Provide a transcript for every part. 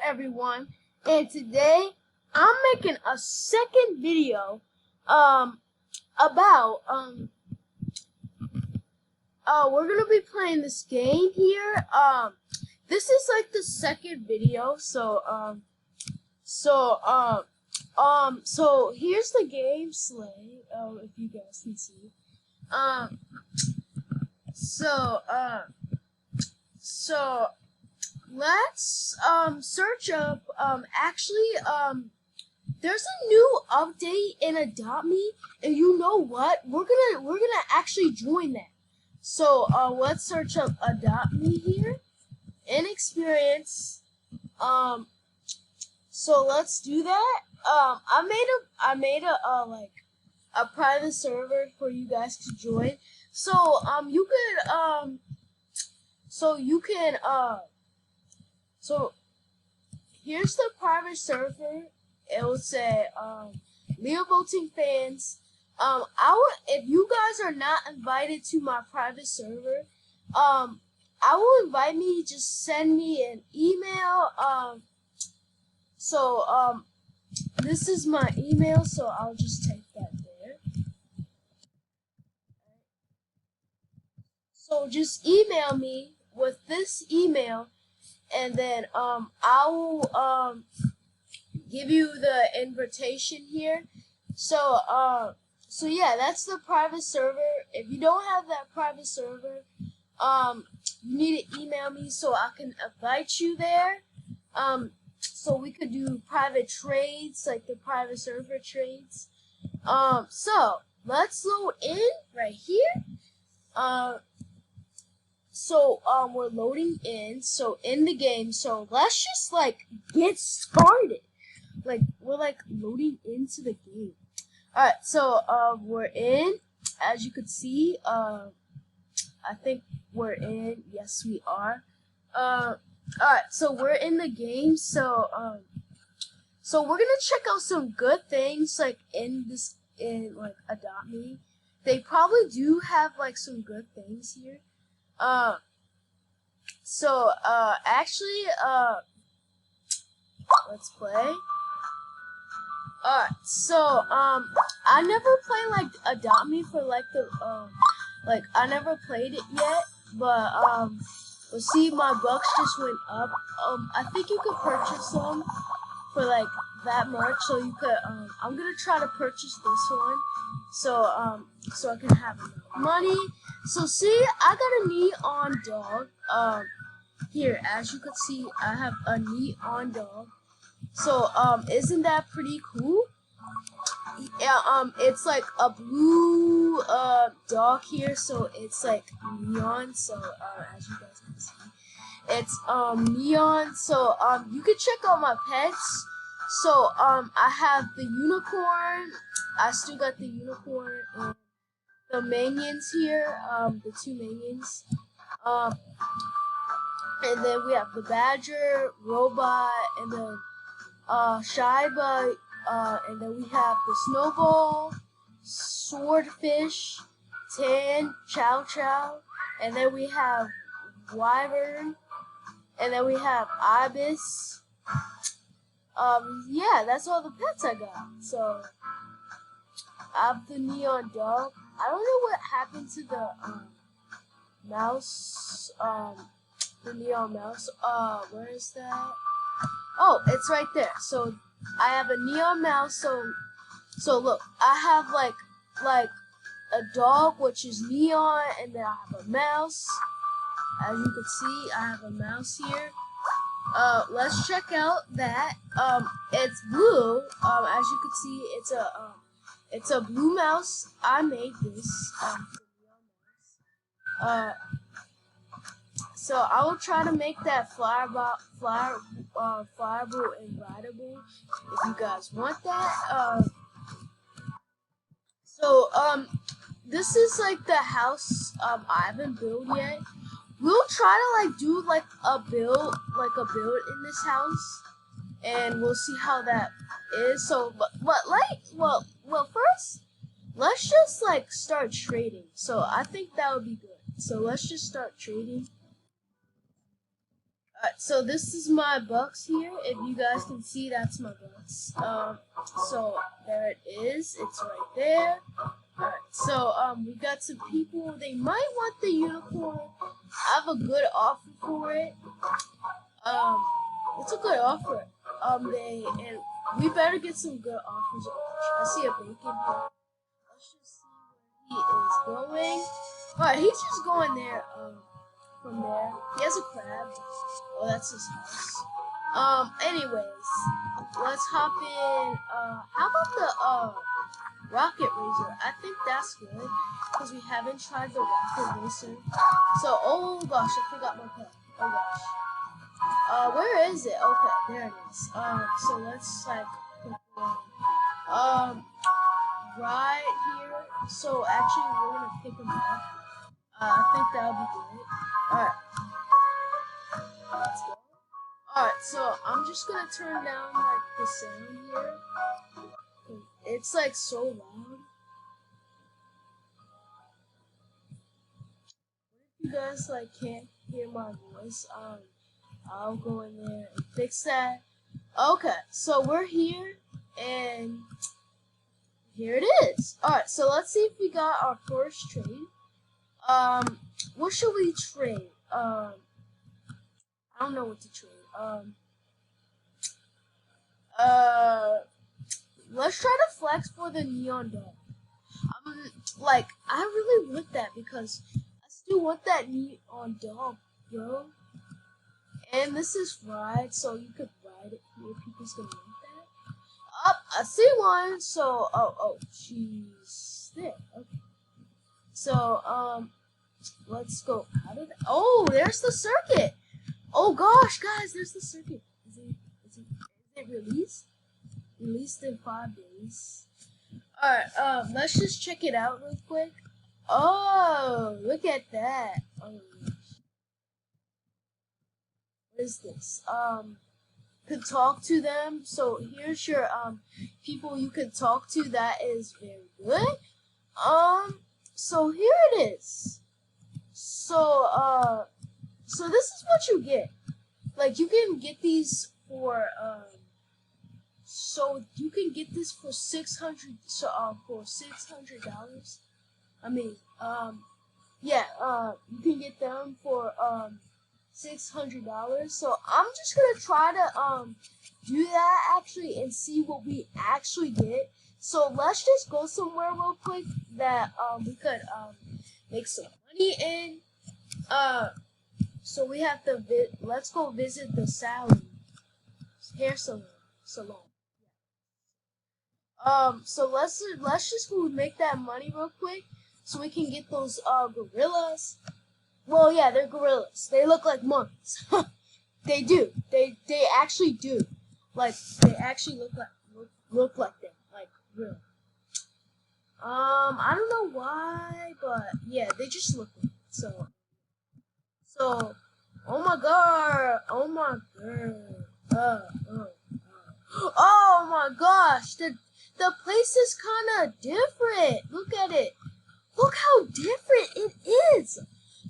everyone, and today I'm making a second video about we're gonna be playing this game here. This is like the second video, so here's the game Slay, if you guys can see. Let's search up there's a new update in Adopt Me, and you know what? We're gonna actually join that. So let's search up Adopt Me here in experience. So let's do that. I made a private server for you guys to join. So so here's the private server. It will say Leo Voting Fans. If you guys are not invited to my private server, I will invite me. Just send me an email. This is my email, so I'll just take that there. So just email me with this email, and then I will give you the invitation here. So yeah, that's the private server. If you don't have that private server, you need to email me so I can invite you there. So we could do private trades, like the private server trades. So let's load in right here. We're loading in. So in the game. So let's just get started. We're loading into the game. Alright, so we're in. As you can see, I think we're in. Yes, we are. Alright, so we're in the game. So we're gonna check out some good things in Adopt Me. They probably do have some good things here. Actually, let's play. Alright, so I never played Adopt Me for I never played it yet, but let's see, my bucks just went up. I think you could purchase them for that much, so you could I'm gonna try to purchase this one so I can have enough money. So see, I got a neon dog. Here, as you can see, I have a neon dog. So isn't that pretty cool? Yeah, it's a blue dog here, so it's neon. So as you guys can see, it's neon. So you can check out my pets. So I have the unicorn. I still got the unicorn and the minions here. The two minions. And then we have the badger, robot, and then Shiba, and then we have the snowball, swordfish, tan, chow chow, and then we have wyvern, and then we have ibis. Yeah, that's all the pets I got. So I have the neon dog. I don't know what happened to the mouse, the neon mouse. Where is that? Oh, it's right there. So I have a neon mouse. So look, I have a dog which is neon, and then I have a mouse. As you can see, I have a mouse here. Let's check out that. It's blue. As you can see, it's a blue mouse. I made this. So I will try to make that flyable and rideable if you guys want that. This is the house I haven't built yet. We'll try to do a build in this house, and we'll see how that is. So well first let's just start trading. So I think that would be good. So let's just start trading. So this is my box here. If you guys can see, that's my box. So there it is. It's right there. Alright, so we got some people. They might want the unicorn. I have a good offer for it. It's a good offer. And we better get some good offers. I see a bacon here. Let's just see where he is going. Alright, he's just going there. From there, he has a crab. Oh, that's his house. Anyways, let's hop in. How about the rocket racer? I think that's good because we haven't tried the rocket racer. So, oh gosh, I forgot my pet. Oh gosh. Where is it? Okay, there it is. So let's like right here. So actually, we're gonna pick him up. I think that'll be good. Alright. Let's go. Alright, so I'm just gonna turn down like the sound here. It's like so loud. What if you guys like can't hear my voice? I'll go in there and fix that. Okay, so we're here and here it is. Alright, so let's see if we got our first trade. What should we trade? I don't know what to trade. Let's try to flex for the neon dog. Like, I really want that because I still want that neon dog, bro. And this is ride, so you could ride it here. People's gonna want that. I see one. So, oh, she's there. Okay. So, let's go out of that. Oh, there's the circuit. Oh gosh, guys, there's the circuit. Is it released? Released in 5 days. Alright, let's just check it out real quick. Oh, look at that. Oh my gosh. What is this? Could talk to them. So here's your people you could talk to. That is very good. So here it is. So this is what you get. Like, you can get these for, so you can get this for $600, for $600. I mean, yeah, you can get them for, $600. So I'm just gonna try to, do that actually and see what we actually get. So let's just go somewhere real quick that, we could, make some money in. So we have to let's go visit the hair salon. So let's just go make that money real quick so we can get those gorillas. Well, yeah, they're gorillas. They look like monkeys. They do. They actually do. Like, they actually look like them. Like, really. I don't know why, but yeah, they just look like it. So, oh my god, oh my gosh, the place is kind of different. Look at it. Look how different it is.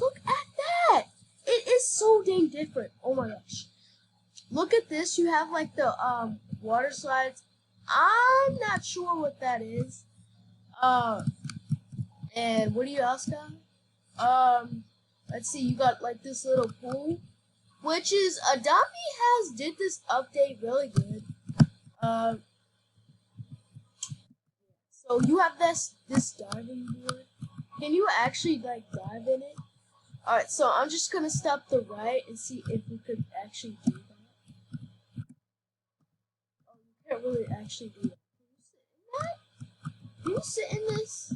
Look at that. It is so dang different. Oh my gosh. Look at this. You have like the water slides. I'm not sure what that is. And what do you else got? Let's see, you got like this little pool, which is Adobe did this update really good. So you have this diving board. Can you actually like dive in it? Alright, so I'm just gonna stop the right and see if we could actually do that. Oh, you can't really actually do that. Can you sit in this?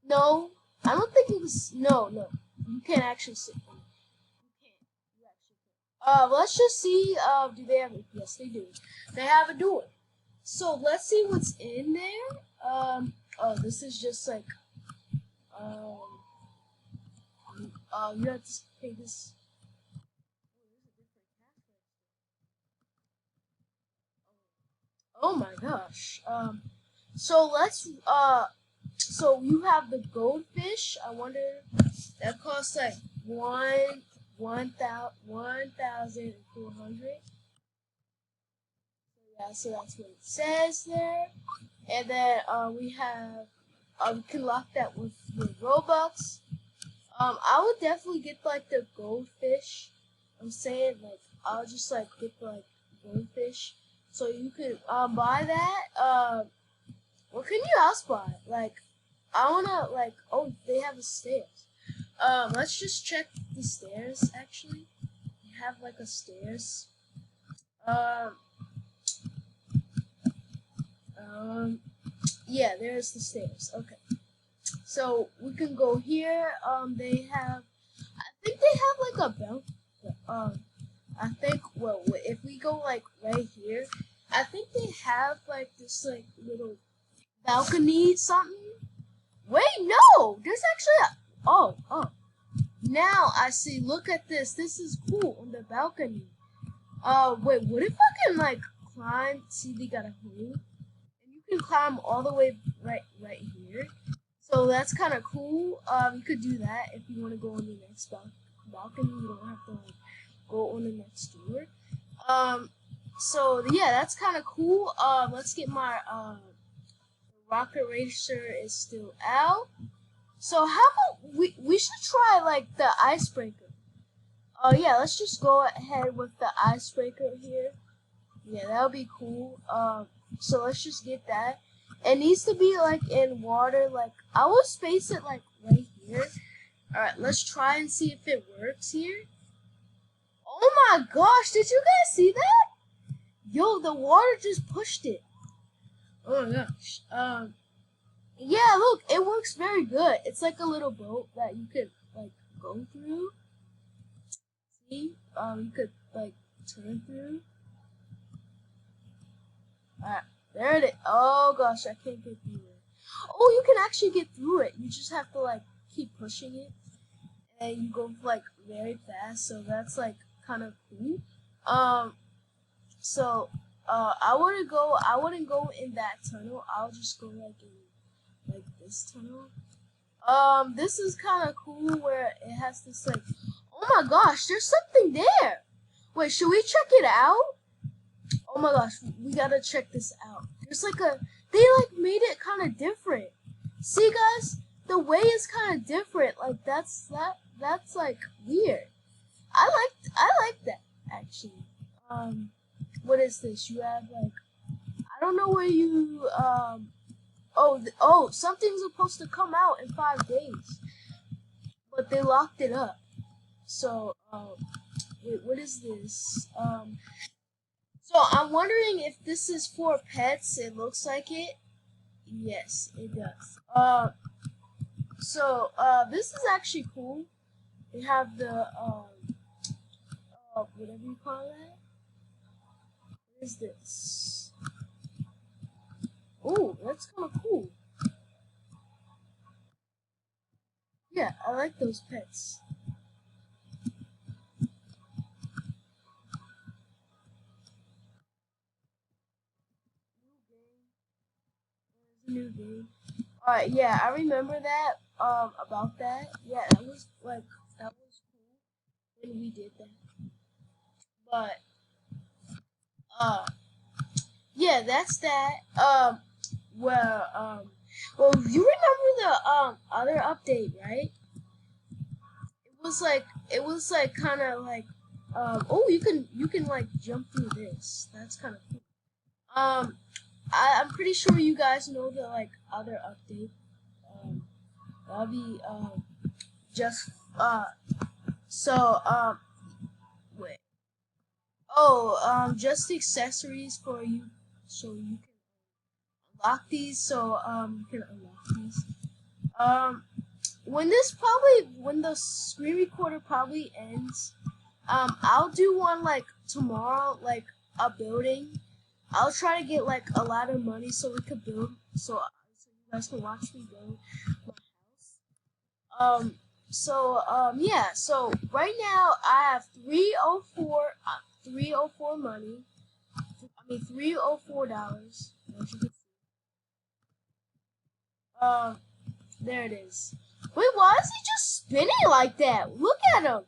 No, I don't think it was. No, you can't actually sit in it. You can't. You actually can't. Let's just see. Do they have? Yes, they do. They have a door. So let's see what's in there. Oh, this is just like. You have to pay this. Oh my gosh. So let's so you have the goldfish. I wonder that costs like 1,400. Yeah, so that's what it says there. And then we have you can lock that with your Robux. I would definitely get like the goldfish. I'm saying like I'll just like get the like goldfish. So you can buy that. What can you else buy? Like I wanna like oh they have the stairs. Let's just check the stairs actually. They have like a stairs. Um yeah, there's the stairs. Okay. So we can go here. They have I think they have like a belt. I think well if we go like right here, I think they have like this like little balcony something. Wait, no! There's actually a oh. Now I see. Look at this. This is cool on the balcony. Wait, what if I can like climb? See, they got a hole, and you can climb all the way right here. So that's kind of cool. You could do that if you want to go on the next balcony. You don't have to like go on the next door. So yeah, that's kind of cool. Let's get my rocket racer is still out. So how about we should try like the icebreaker. Oh yeah, let's just go ahead with the icebreaker here. Yeah, that'll be cool. So let's just get that. It needs to be like in water. Like I will space it like right here. All right, let's try and see if it works here. Oh my gosh, did you guys see that? Yo, the water just pushed it. Oh my gosh. Yeah, look, it works very good. It's like a little boat that you could like go through. See? You could like turn through. Alright, there it is. Oh gosh, I can't get through it. Oh, you can actually get through it. You just have to like keep pushing it, and you go like very fast. So that's like kind of cool. So I wouldn't go in that tunnel. I'll just go like in like this tunnel. This is kind of cool where it has this like. Oh my gosh, there's something there. Wait, should we check it out? Oh my gosh, we gotta check this out. There's like they like made it kind of different. See guys, the way is kind of different. Like that's like weird. I like that actually. What is this? You have like, I don't know where you oh something's supposed to come out in 5 days, but they locked it up. So wait, what is this? So I'm wondering if this is for pets. It looks like it. Yes, it does. So this is actually cool. They have the whatever you call that. What is this? Oh, that's kind of cool. Yeah, I like those pets. New game. Alright, yeah, I remember that. About that. Yeah, that was cool when we did that. But yeah, that's that. Well, you remember the other update, right? It was like kind of like oh, you can like jump through this. That's kind of cool. I'm pretty sure you guys know the like other update. That'll be just so wait. Oh, just accessories for you, so you can unlock these. So you can unlock these. When the screen recorder probably ends, I'll do one like tomorrow, like a building. I'll try to get like a lot of money so we could build, so you guys can watch me build my house. Yeah. So right now I have 304 money. I mean $304. As you can see. There it is. Wait, why is he just spinning like that? Look at him.